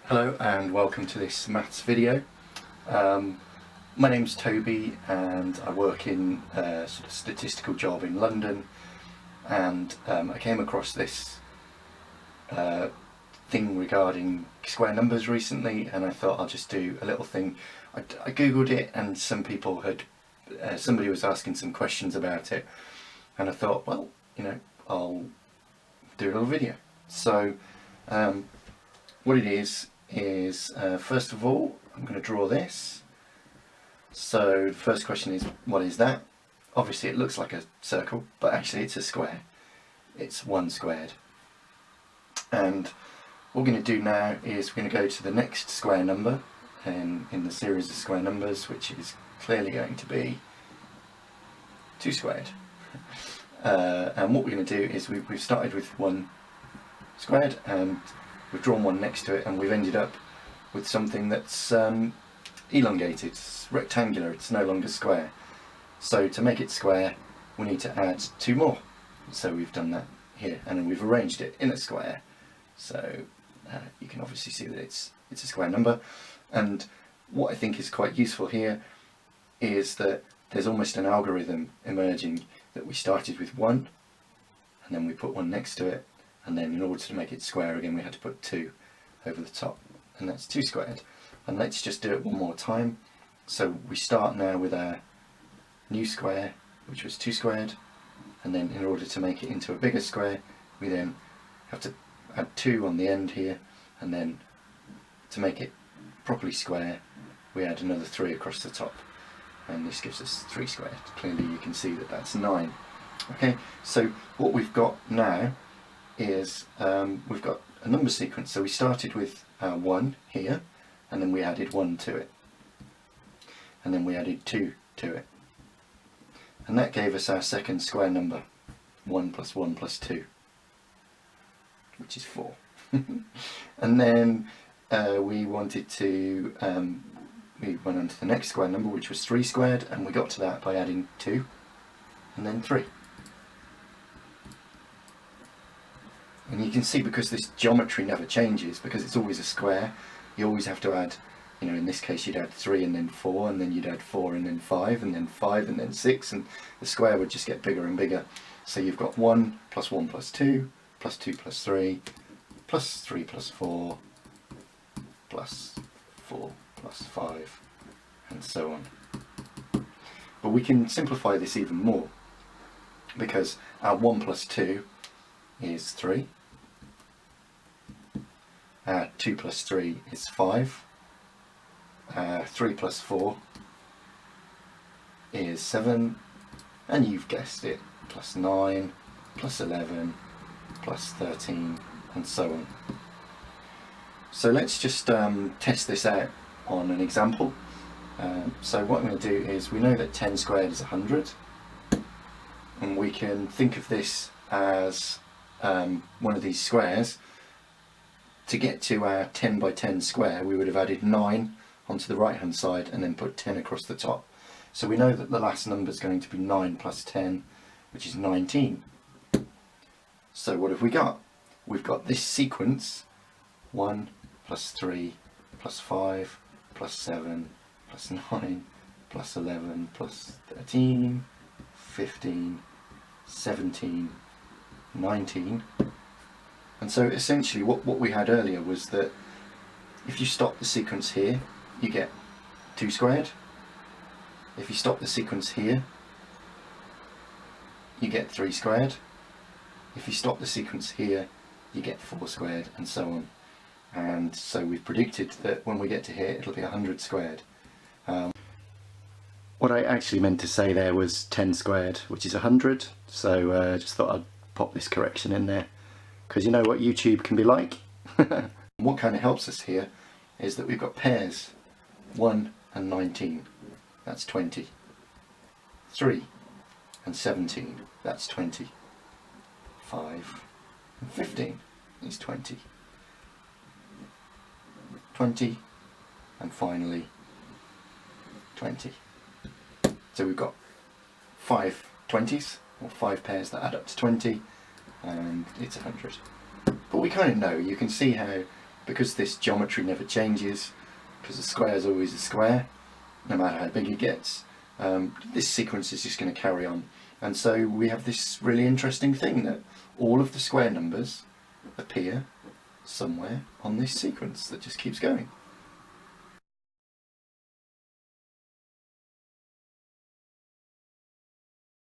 Hello and welcome to this maths video. My name's Toby and I work in a sort of statistical job in London, and I came across this thing regarding square numbers recently, and I thought I'll just do a little thing. I googled it and some people had, somebody was asking some questions about it, and I thought, well, I'll do a little video. So what it is first of all I'm going to draw this. So the first question is, what is that? Obviously it looks like a circle, but actually it's a square. It's 1 squared. And what we're going to do now is we're going to go to the next square number in the series of square numbers, which is clearly going to be 2 squared. And what we're going to do is we've started with 1 squared and we've drawn 1 next to it, and we've ended up with something that's elongated, it's rectangular, it's no longer square. So to make it square we need to add 2 more. So we've done that here, and then we've arranged it in a square. So you can obviously see that it's a square number. And what I think is quite useful here is that there's almost an algorithm emerging, that we started with 1 and then we put 1 next to it, and then in order to make it square again we had to put 2 over the top, and that's 2 squared. And let's just do it one more time. So we start now with our new square, which was 2 squared, and then in order to make it into a bigger square we then have to add 2 on the end here, and then to make it properly square we add another 3 across the top, and this gives us 3 squared. Clearly you can see that that's 9. Okay, so what we've got now is we've got a number sequence. So we started with 1 here, and then we added 1 to it, and then we added 2 to it, and that gave us our second square number, 1 plus 1 plus 2, which is 4. And then we wanted to we went on to the next square number, which was 3 squared, and we got to that by adding 2 and then 3. And you can see, because this geometry never changes, because it's always a square, you always have to add, in this case you'd add 3 and then 4, and then you'd add 4 and then 5, and then 5 and then 6, and the square would just get bigger and bigger. So you've got 1 plus 1 plus 2, plus 2 plus 3, plus 3 plus 4, plus 4 plus 5, and so on. But we can simplify this even more, because our 1 plus 2 is 3, 2 plus 3 is 5, 3 plus 4 is 7, and you've guessed it, plus 9, plus 11, plus 13, and so on. So let's just test this out on an example. So what I'm going to do is, we know that 10 squared is 100, and we can think of this as one of these squares. To get to our 10 by 10 square we would have added 9 onto the right hand side and then put 10 across the top. So we know that the last number is going to be 9 plus 10, which is 19. So what have we got? We've got this sequence: 1 plus 3 plus 5 plus 7 plus 9 plus 11 plus 13, 15, 17, 19. And so essentially what we had earlier was that if you stop the sequence here you get 2 squared, if you stop the sequence here you get 3 squared, if you stop the sequence here you get 4 squared, and so on. And so we've predicted that when we get to here it'll be 100 squared. What I actually meant to say there was 10 squared, which is 100, so just thought I'd pop this correction in there, because you know what YouTube can be like. What kind of helps us here is that we've got pairs: 1 and 19, that's 20, 3 and 17, that's 20, 5 and 15 is 20, 20 and finally 20. So we've got 5 20s, or 5 pairs that add up to 20, and it's 100. But we kind of know, you can see how because this geometry never changes, because a square is always a square, no matter how big it gets, this sequence is just going to carry on. And so we have this really interesting thing that all of the square numbers appear somewhere on this sequence that just keeps going.